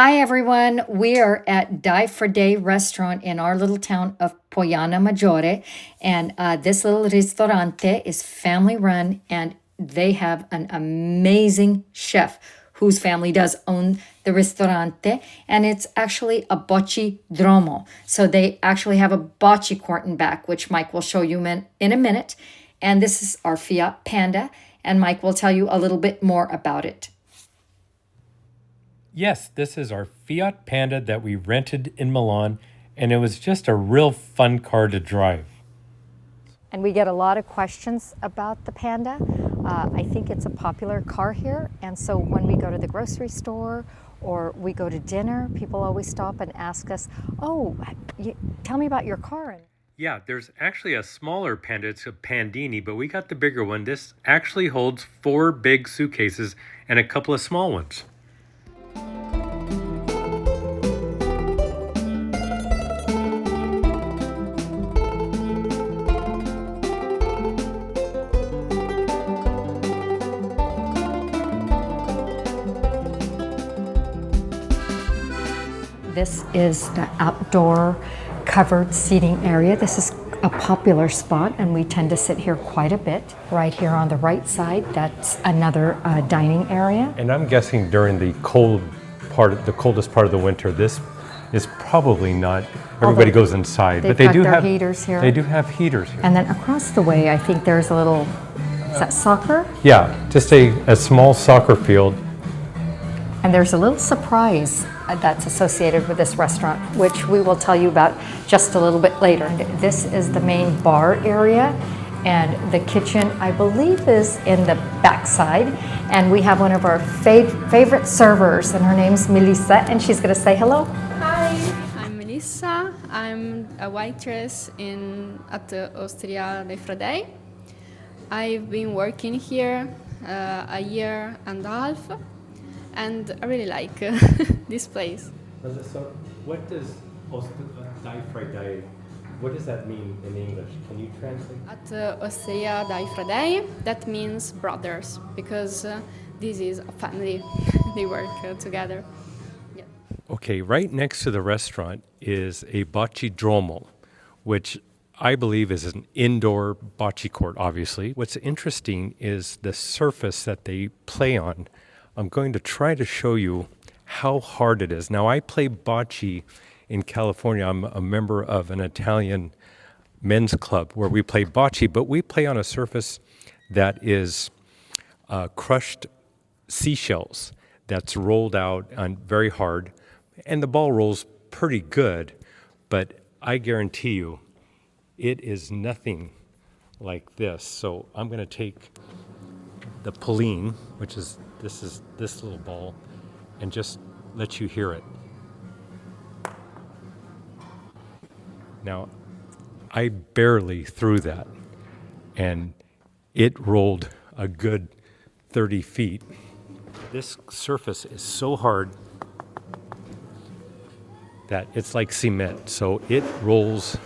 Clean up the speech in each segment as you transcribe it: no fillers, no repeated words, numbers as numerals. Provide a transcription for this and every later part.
Hi, everyone. We are at Die for Day restaurant in our little town of Pojana Maggiore. And this little ristorante is family run, and they have an amazing chef whose family does own the ristorante. And it's actually a bocce dromo. So they actually have a bocce court in back, which Mike will show you in a minute. And this is our Fiat Panda. And Mike will tell you a little bit more about it. Yes, this is our Fiat Panda that we rented in Milan, and it was just a real fun car to drive. And we get a lot of questions about the Panda. I think it's a popular car here, and so when we go to the grocery store or we go to dinner, people always stop and ask us, oh, tell me about your car. Yeah, there's actually a smaller Panda. It's a Pandini, but we got the bigger one. This actually holds 4 big suitcases and a couple of small ones. This is the outdoor covered seating area. This is a popular spot, and we tend to sit here quite a bit. Right here on the right side, that's another dining area. And I'm guessing during the coldest part of the winter, this is probably not, everybody goes inside. But they do have heaters here. They do have heaters here. And then across the way, I think there's a little, is that soccer? Yeah, just a small soccer field. And there's a little surprise that's associated with this restaurant, which we will tell you about just a little bit later. This is the main bar area, and the kitchen, I believe, is in the backside. And we have one of our favorite servers, and her name's Melissa, and she's going to say hello. Hi, I'm Melissa. I'm a waitress at the Osteria dei Fradei. I've been working here a year and a half. And I really like this place. So what does Die Friday, what does that mean in English? Can you translate? At Osteria dei Fradei, that means brothers, because this is a family. They work together. Yeah. Okay, right next to the restaurant is a bocce dromo, which I believe is an indoor bocce court, obviously. What's interesting is the surface that they play on. I'm going to try to show you how hard it is. Now, I play bocce in California. I'm a member of an Italian men's club where we play bocce, but we play on a surface that is crushed seashells that's rolled out on very hard, and the ball rolls pretty good, but I guarantee you it is nothing like this. So I'm going to take the Pauline, which is this little ball, and just let you hear it. Now, I barely threw that, and it rolled a good 30 feet. This surface is so hard that it's like cement, so it rolls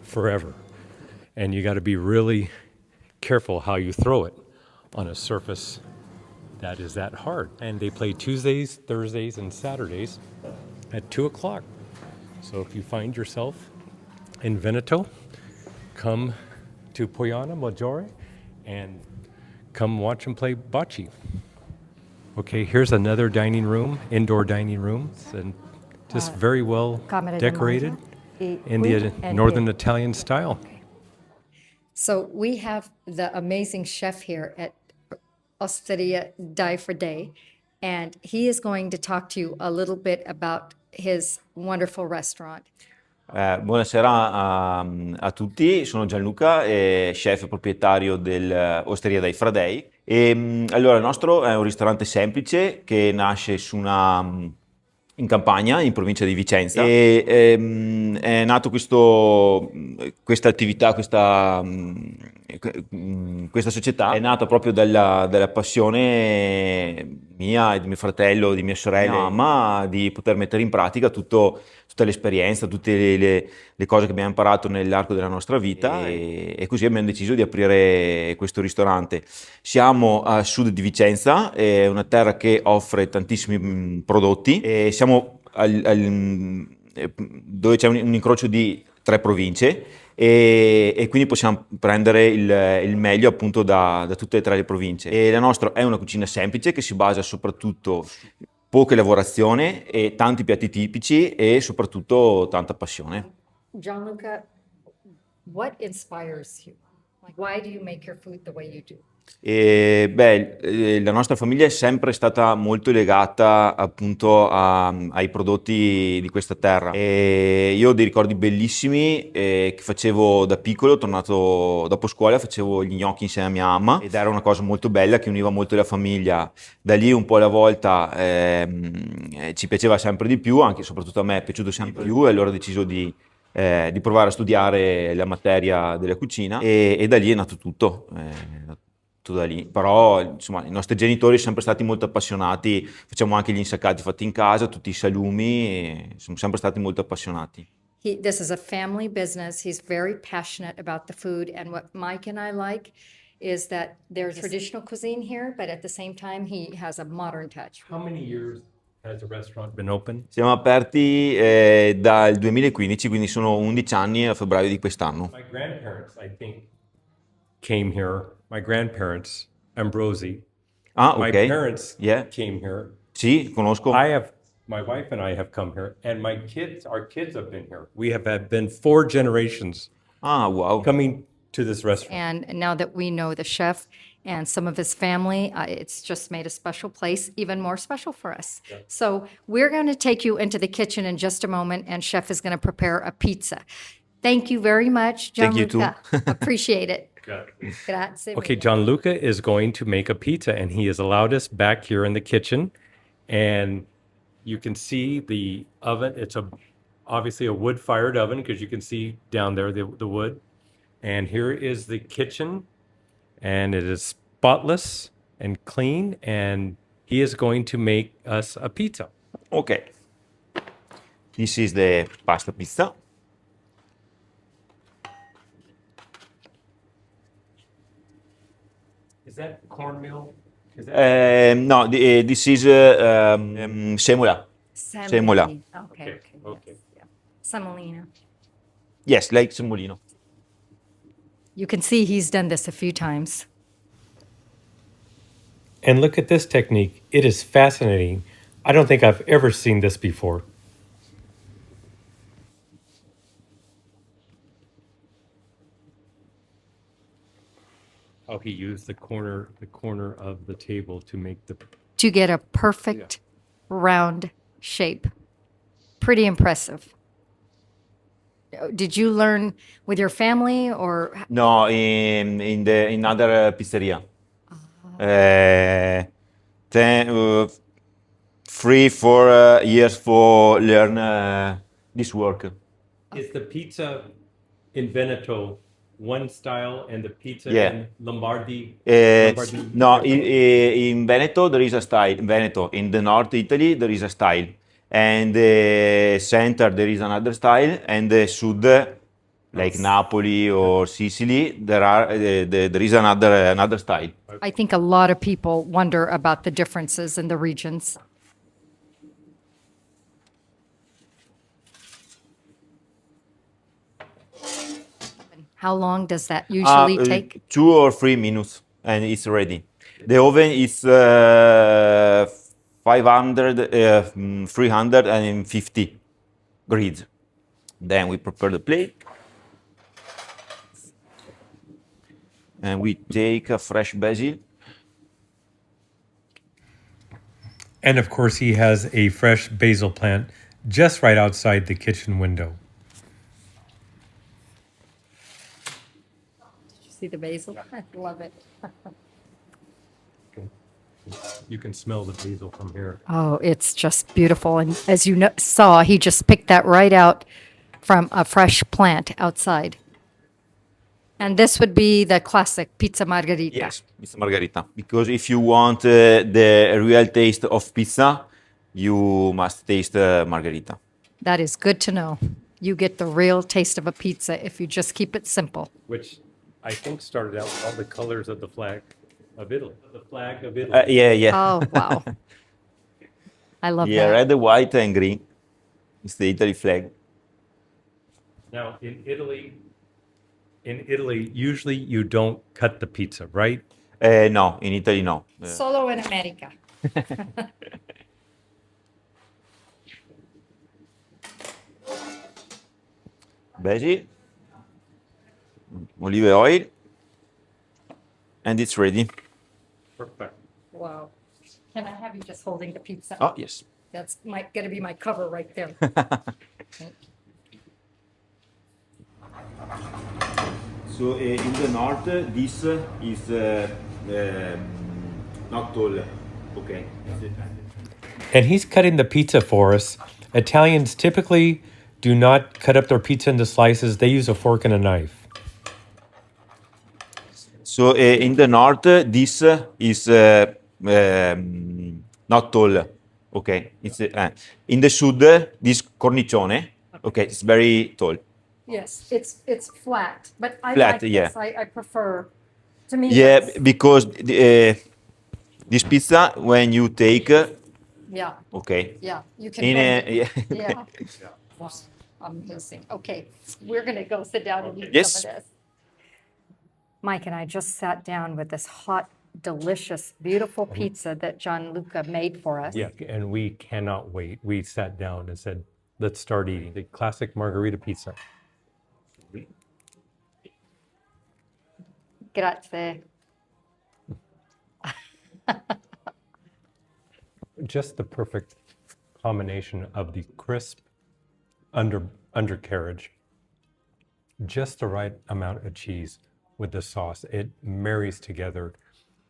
forever. And you got to be really careful how you throw it on a surface that is that hard. And they play Tuesdays, Thursdays, and Saturdays at 2 o'clock. So if you find yourself in Veneto, come to Pojana Maggiore and come watch them play bocce. Okay, here's another dining room, indoor dining room, and just very well decorated in the Northern Italian style. So we have the amazing chef here at Osteria Die for Day, and he is going to talk to you a little bit about his wonderful restaurant. Buonasera a tutti, sono Gianluca, chef e proprietario dell'Osteria dei Fradei. Allora, il nostro è un ristorante semplice che nasce in Campania, in provincia di Vicenza, e è nato questa attività, questa società è nata proprio dalla passione mia e di mio fratello, di mia sorella, mia mamma, di poter mettere in pratica tutta l'esperienza, tutte le cose che abbiamo imparato nell'arco della nostra vita e così abbiamo deciso di aprire questo ristorante. Siamo a sud di Vicenza, è una terra che offre tantissimi prodotti e siamo dove c'è un incrocio di 3 province e quindi possiamo prendere il meglio appunto da tutte e 3 le province. E la nostra è una cucina semplice che si basa soprattutto su poche lavorazioni e tanti piatti tipici e soprattutto tanta passione. Gianluca, what inspires you? Like, why do you make your food the way you do? La nostra famiglia è sempre stata molto legata appunto ai prodotti di questa terra e io ho dei ricordi bellissimi che facevo da piccolo, tornato dopo scuola, facevo gli gnocchi insieme a mia mamma ed era una cosa molto bella che univa molto la famiglia. Da lì un po' alla volta ci piaceva sempre di più, anche soprattutto a me è piaciuto sempre di più e allora ho deciso di provare a studiare la materia della cucina e da lì è nato tutto. Tutto da lì, però insomma i nostri genitori sono sempre stati molto appassionati, facciamo anche gli insaccati fatti in casa, tutti i salumi, e siamo sempre stati molto appassionati. This is a family business. He's very passionate about the food. And what Mike and I like is that there's traditional cuisine here, but at the same time, he has a modern touch. How many years has the restaurant been open? Siamo aperti dal 2015, quindi sono 11 anni a febbraio di quest'anno. My grandparents, I think, came here. My grandparents, Ambrosi. Ah, My ok. parents Yeah. came here. Sì, conosco. My wife and I have come here, and our kids have been here. We have been 4 generations Ah, wow. coming to this restaurant. And now that we know the chef and some of his family, it's just made a special place even more special for us. So we're going to take you into the kitchen in just a moment, and chef is going to prepare a pizza. Thank you very much, Thank you, Gianluca. Appreciate it. Grazie. Okay, mille. Gianluca is going to make a pizza, and he has allowed us back here in the kitchen. And you can see the oven. It's obviously a wood-fired oven because you can see down there the wood. And here is the kitchen, and it is spotless and clean. And he is going to make us a pizza. Ok. This is the pasta pizza. Is that cornmeal? Is that No, this is semola. Semola. Okay. Okay. Yes, yeah. Semolina. Yes, like semolino. You can see he's done this a few times. And look at this technique. It is fascinating. I don't think I've ever seen this before. How he used the corner of the table to make the To get a perfect round shape. Pretty impressive. Did you learn with your family or No, in other pizzeria. 3-4 years for learn this work. Is the pizza in Veneto one style and the pizza Yeah. in Lombardy? No, in Veneto there is a style. Veneto, in the north Italy there is a style, and the center there is another style, and the sud, like Napoli or Sicily, there is another style. I think a lot of people wonder about the differences in the regions. How long does that usually take? 2 or 3 minutes and it's ready. The oven is 350 degrees. Then we prepare the plate. And we take a fresh basil. And of course, he has a fresh basil plant just right outside the kitchen window. Did you see the basil? I love it. You can smell the basil from here. Oh, it's just beautiful. And as you saw, he just picked that right out from a fresh plant outside. And this would be the classic pizza margherita. Yes, it's margherita. Because if you want the real taste of pizza, you must taste margherita. That is good to know. You get the real taste of a pizza if you just keep it simple. Which I think started out with all the colors of the flag of Italy. The flag of Italy. Yeah. Oh, wow. I love Yeah, that. red, white, and green. It's the Italy flag. Now, in Italy, usually you don't cut the pizza, right? No, in Italy, no. Solo in America. Basil, olive oil, and it's ready. Perfect. Wow. Can I have you just holding the pizza? Oh, yes. That's going to be my cover right there. So in the north, this is not tall. Okay. And he's cutting the pizza for us. Italians typically do not cut up their pizza into slices. They use a fork and a knife. So in the north, this is not tall. Okay. It's in the sud, this cornicione. Okay, it's very tall. Yes, it's flat, but I Flat, like yeah. this. I prefer, to me, Yeah, that's- because this pizza, when you take, yeah, okay, yeah, you can in bend a, it. yeah. Yeah. Wow, amazing. Okay, we're going to go sit down and eat Yes. some of this. Mike and I just sat down with this hot, delicious, beautiful pizza that Gianluca made for us. Yeah, and we cannot wait. We sat down and said, let's start eating the classic margarita pizza. Grazie. Just the perfect combination of the crisp undercarriage, just the right amount of cheese with the sauce. It marries together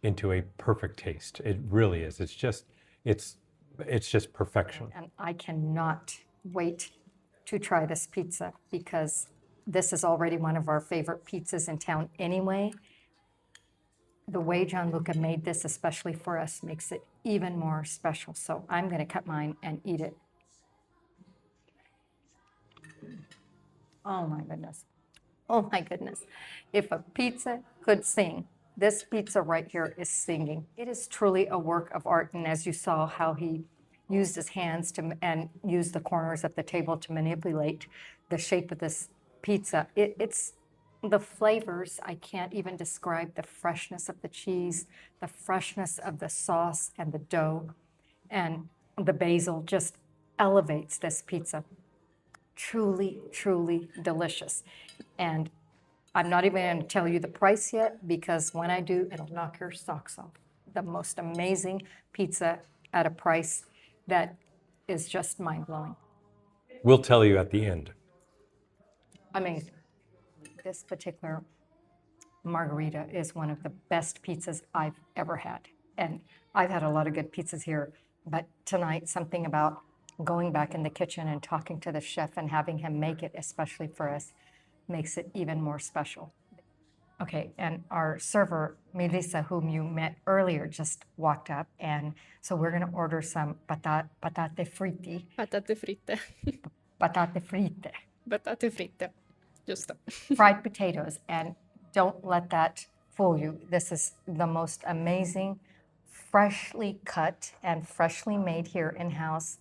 into a perfect taste. It really is. It's just perfection. And I cannot wait to try this pizza because this is already one of our favorite pizzas in town anyway. The way Gianluca made this, especially for us, makes it even more special. So I'm going to cut mine and eat it. Oh my goodness. Oh my goodness. If a pizza could sing, this pizza right here is singing. It is truly a work of art. And as you saw how he used his hands and used the corners of the table to manipulate the shape of this pizza, it's the flavors, I can't even describe the freshness of the cheese, the freshness of the sauce and the dough, and the basil just elevates this pizza. Truly, truly delicious. And I'm not even going to tell you the price yet because when I do, it'll knock your socks off. The most amazing pizza at a price that is just mind-blowing. We'll tell you at the end. Amazing. This particular margarita is one of the best pizzas I've ever had. And I've had a lot of good pizzas here, but tonight something about going back in the kitchen and talking to the chef and having him make it, especially for us, makes it even more special. Okay, and our server, Melissa, whom you met earlier, just walked up, and so we're going to order some patate fritti. Patate fritte. Patate fritte. Patate fritte. Giusto. Fried potatoes, and don't let that fool you. This is the most amazing, freshly cut and freshly made here in-house.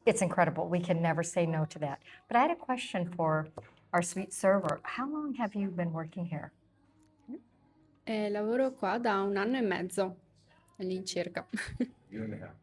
It's incredible. We can never say no to that. But I had a question for our sweet server. How long have you been working here? Lavoro qua da 1 anno e mezzo, all'incirca.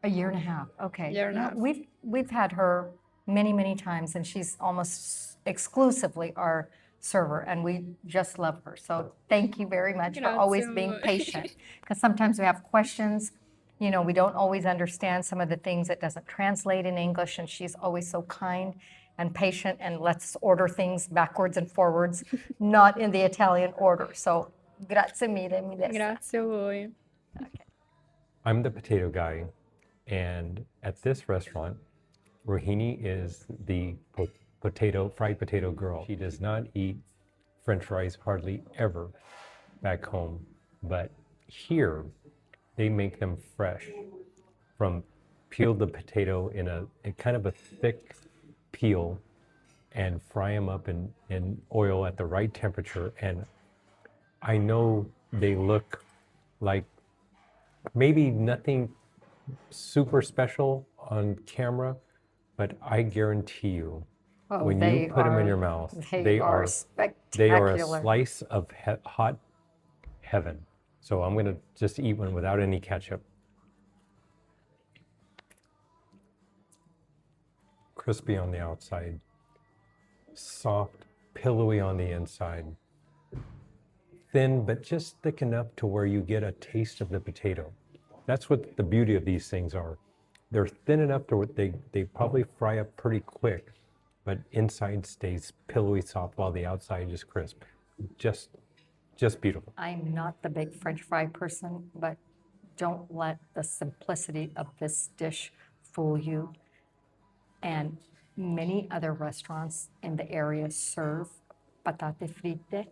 A year and a half. Okay. Year and a No, half. We've had her many, many times, and she's almost exclusively our server, and we just love her. So thank you very much for always Grazie a being voi. patient, because sometimes we have questions. You know, we don't always understand some of the things that doesn't translate in English, and she's always so kind and patient and lets us order things backwards and forwards, not in the Italian order. So grazie mille, Melissa. Grazie a voi. I'm the potato guy, and at this restaurant, Rohini is the fried potato girl. She does not eat French fries hardly ever back home, but here they make them fresh from peel the potato in kind of a thick peel and fry them up in oil at the right temperature. And I know they look like maybe nothing super special on camera, but I guarantee you, Oh, when they you put them in are- your mouth, they are they are a spectacular. slice of hot heaven. So I'm gonna just eat one without any ketchup. Crispy on the outside, soft, pillowy on the inside. Thin, but just thick enough to where you get a taste of the potato. That's what the beauty of these things are. They're thin enough to where they probably fry up pretty quick, but inside stays pillowy soft while the outside is crisp. Just beautiful. I'm not the big French fry person, but don't let the simplicity of this dish fool you. And many other restaurants in the area serve patate fritte,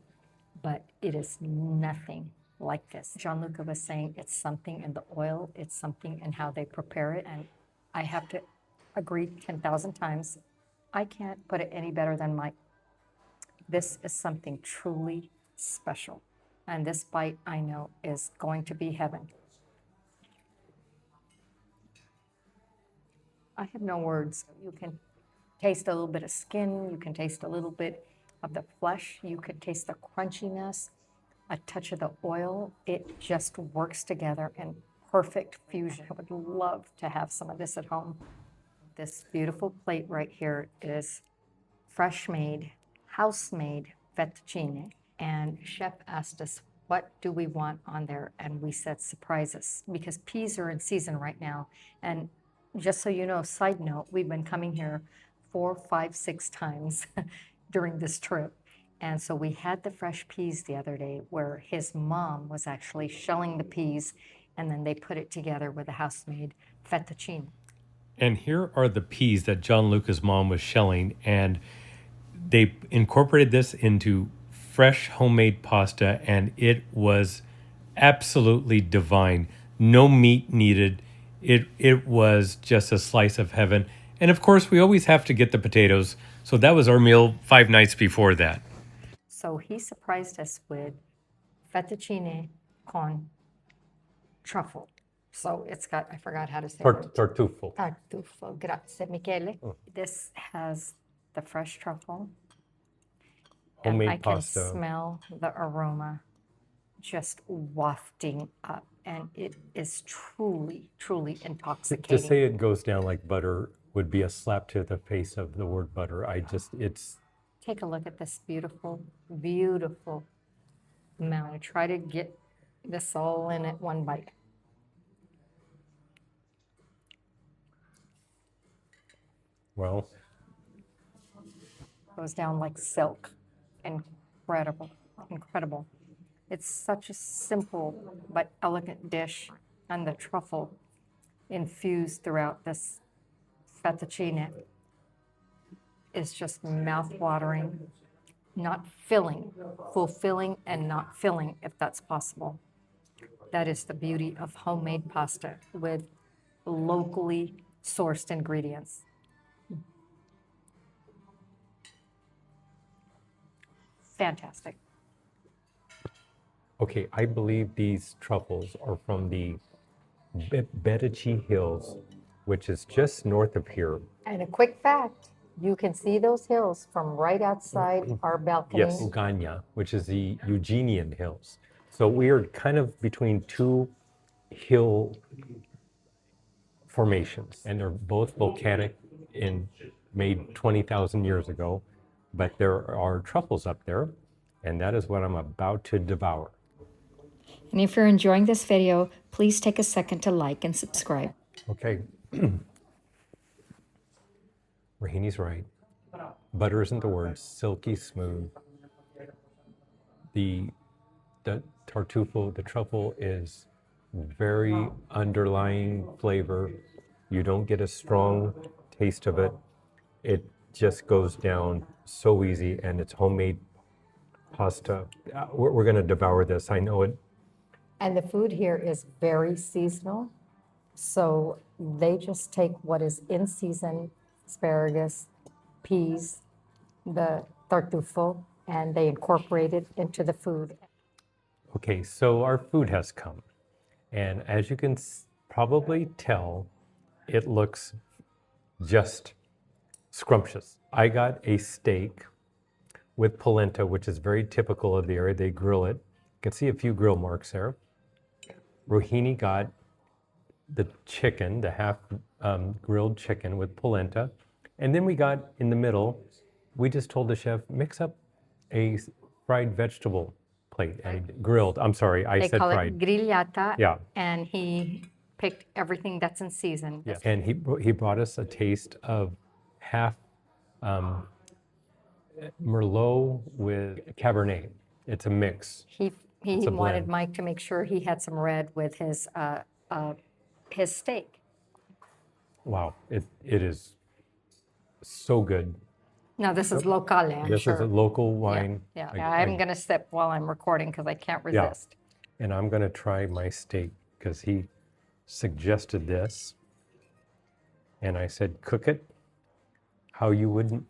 but it is nothing like this. Gianluca was saying it's something in the oil, it's something in how they prepare it, and I have to agree 10,000 times. I can't put it any better than Mike. This is something truly special, and this bite I know is going to be heaven. I have no words. You can taste a little bit of skin, you can taste a little bit of the flesh, you could taste the crunchiness, a touch of the oil. It just works together in perfect fusion. I would love to have some of this at home. This beautiful plate right here is fresh made, house made fettuccine. And chef asked us, what do we want on there? And we said surprises, because peas are in season right now. And just so you know, side note, we've been coming here 4, 5, 6 times during this trip. And so we had the fresh peas the other day where his mom was actually shelling the peas and then they put it together with a house-made fettuccine. And here are the peas that Gianluca's mom was shelling, and they incorporated this into fresh homemade pasta, and it was absolutely divine. No meat needed. It was just a slice of heaven. And of course, we always have to get the potatoes. So that was our meal 5 nights before that. So he surprised us with fettuccine con truffle. So it's got, I forgot how to say it. Tartufo. Tartufo, grazie Michele. This has the fresh truffle. Homemade and I pasta. can smell the aroma just wafting up. And it is truly, truly intoxicating. To say it goes down like butter would be a slap to the face of the word butter. It's... Take a look at this beautiful, beautiful mound. I try to get this all in at one bite. Well, Goes down like silk. Incredible, incredible. It's such a simple but elegant dish, and the truffle infused throughout this fettuccine is just mouth-watering, not filling, fulfilling and not filling, if that's possible. That is the beauty of homemade pasta with locally sourced ingredients. Fantastic. okay, I believe these truffles are from the Bedici Hills, which is just north of here. And a quick fact, you can see those hills from right outside our balcony. Yes, Ugagna, which is the Eugenian Hills. So we are kind of between two hill formations, and they're both volcanic and made 20,000 years ago, but there are truffles up there, and that is what I'm about to devour. And if you're enjoying this video, please take a second to like and subscribe. Okay. Rahini's right. Butter isn't the word, silky smooth. The tartufo, the truffle is very underlying flavor. You don't get a strong taste of it. It just goes down so easy, and it's homemade pasta. We're going to devour this. I know it. And the food here is very seasonal. So they just take what is in season, asparagus, peas, the tartufo, and they incorporate it into the food. Okay, so our food has come. And as you can probably tell, it looks just scrumptious. I got a steak with polenta, which is very typical of the area. They grill it. You can see a few grill marks there. Rohini got the chicken, the half grilled chicken with polenta. And then we got in the middle, we just told the chef, mix up a fried vegetable plate and grilled. I'm sorry, I They said call fried. it grillata. Yeah. And he picked everything that's in season. Yeah. And he brought us a taste of half Merlot with Cabernet. It's a mix. He It's a wanted blend. Mike to make sure he had some red with his steak. Wow, it is so good. Now, this is locale, I'm This sure. is a local Yeah, wine. yeah. I- I'm going to sip while I'm recording because I can't resist. And I'm going to try my steak because he suggested this. And I said, cook it how you wouldn't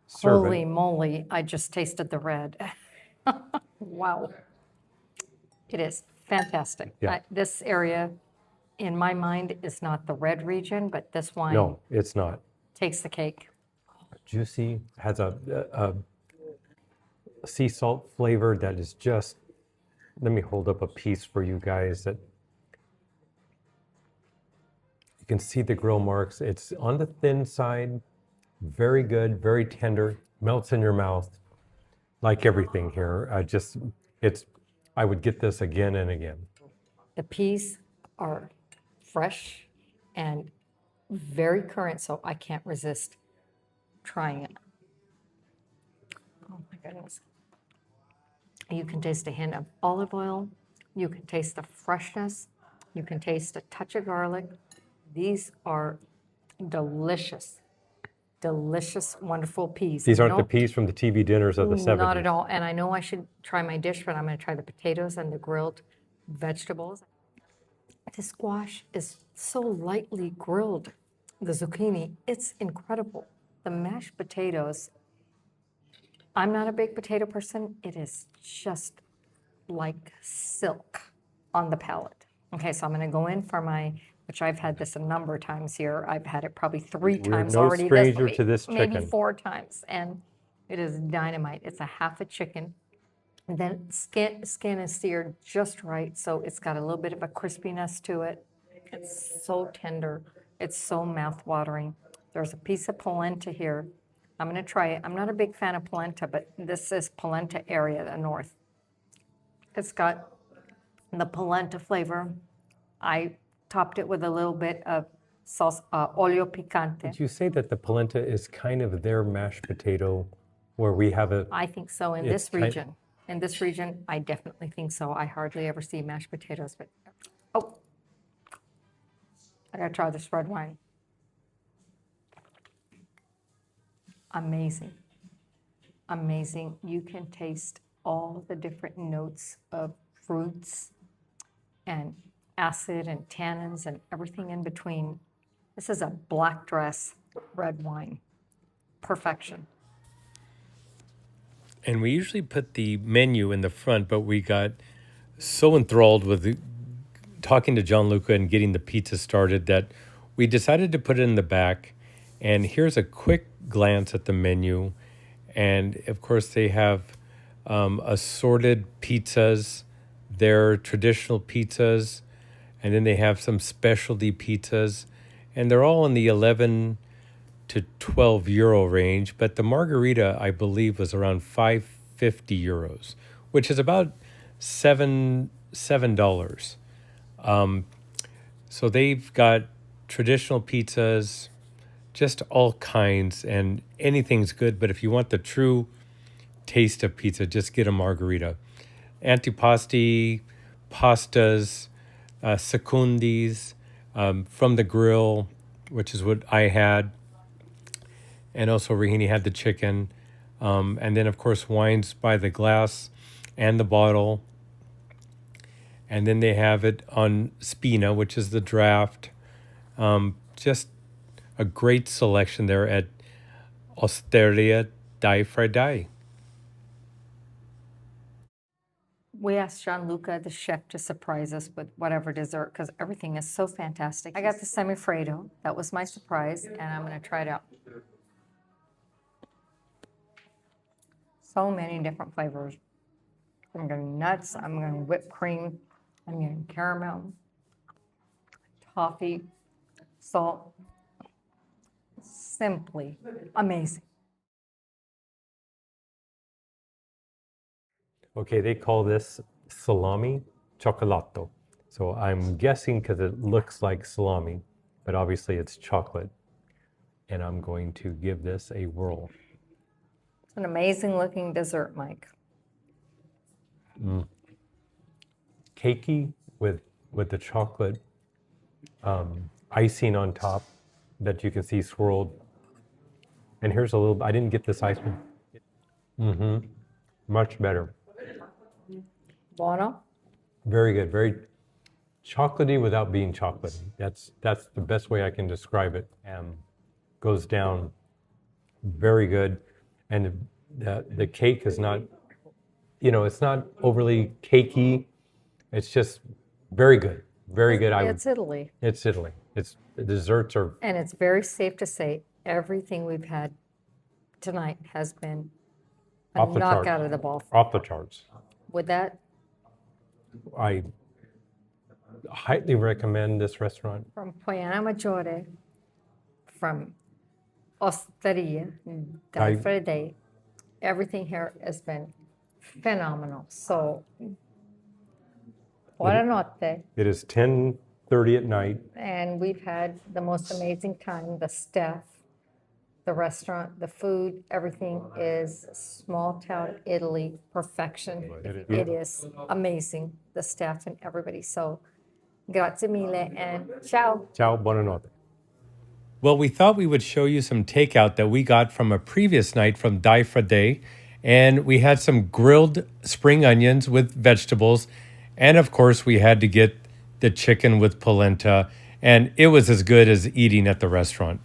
serve Holy it. moly, I just tasted the red. Wow. It is fantastic. Yeah. This area, in my mind, is not the red region, but this wine No, it's not. takes the cake. Juicy, has a sea salt flavor that is just, let me hold up a piece for you guys that you can see the grill marks. It's on the thin side, very good, very tender, melts in your mouth like everything here. I would get this again and again. The peas are fresh and very current, so I can't resist trying it. Oh my goodness. You can taste a hint of olive oil. You can taste the freshness. You can taste a touch of garlic. These are delicious, delicious, wonderful peas. These aren't the No- peas from the TV dinners of the 70s. Not at all. And I know I should try my dish, but I'm going to try the potatoes and the grilled vegetables. The squash is so lightly grilled. The zucchini, it's incredible. The mashed potatoes, I'm not a big potato person. It is just like silk on the palate. Okay, so I'm going to go in for my, which I've had this a number of times here. I've had it probably 3 We're times no already stranger week, to this maybe chicken. 4 times, and it is dynamite. It's a half a chicken. And then skin is seared just right, so it's got a little bit of a crispiness to it. It's so tender. It's so mouth-watering. There's a piece of polenta here. I'm going to try it. I'm not a big fan of polenta, but this is polenta area, the north. It's got the polenta flavor. I topped it with a little bit of sauce, olio picante. Did you say that the polenta is kind of their mashed potato where we have a, I think so in It's this region. In this region, I definitely think so. I hardly ever see mashed potatoes, but, oh, I gotta try this red wine. Amazing. Amazing. You can taste all the different notes of fruits and acid and tannins and everything in between. This is a black dress red wine. Perfection. and we usually put the menu in the front, but we got so enthralled with talking to Gianluca and getting the pizza started that we decided to put it in the back. And here's a quick glance at the menu. And of course, they have assorted pizzas, their traditional pizzas, and then they have some specialty pizzas. And they're all in the 11 to 12 euro range. But the margarita, I believe, was around 550 euros, which is about $7. So they've got traditional pizzas, just all kinds, and anything's good. But if you want the true taste of pizza, just get a margarita. Antipasti, pastas, secundis from the grill, which is what I had. And also Rahini had the chicken. And then, of course, wines by the glass and the bottle. And then they have it on Spina, which is the draft. Just a great selection there at Osteria dei Fredai. We asked Gianluca, the chef, to surprise us with whatever dessert because everything is so fantastic. I got the semifreddo. That was my surprise, and I'm going to try it out. So many different flavors. I'm getting nuts. I'm getting whipped cream. I'm getting caramel, toffee, salt. Simply amazing. Okay, they call this salami cioccolato. So I'm guessing because it looks like salami, but obviously it's chocolate. And I'm going to give this a whirl. It's an amazing looking dessert, Mike. Cakey with the chocolate icing on top that you can see swirled. And here's a little, I didn't get this ice cream. Much better. Buono? Very good. Very chocolatey without being chocolatey. That's the best way I can describe it. Goes down very good. And the cake is not, it's not overly cakey. It's just very good. Very good. It's Italy. It's Italy. The desserts are. And it's very safe to say everything we've had tonight has been a Off the knock charts. out of the ball. Off the charts. With that, I highly recommend this restaurant. from Pojana Maggiore, from Osteria dei Fredei, everything here has been phenomenal. So, buonanotte. It is 10:30 at night. And we've had the most amazing time. The staff, the restaurant, the food, everything is small town Italy perfection. It is amazing, the staff and everybody. So, grazie mille and ciao. Ciao, buonanotte. Well, we thought we would show you some takeout that we got from a previous night from Dai Fredei. And we had some grilled spring onions with vegetables. And of course, we had to get the chicken with polenta. And it was as good as eating at the restaurant.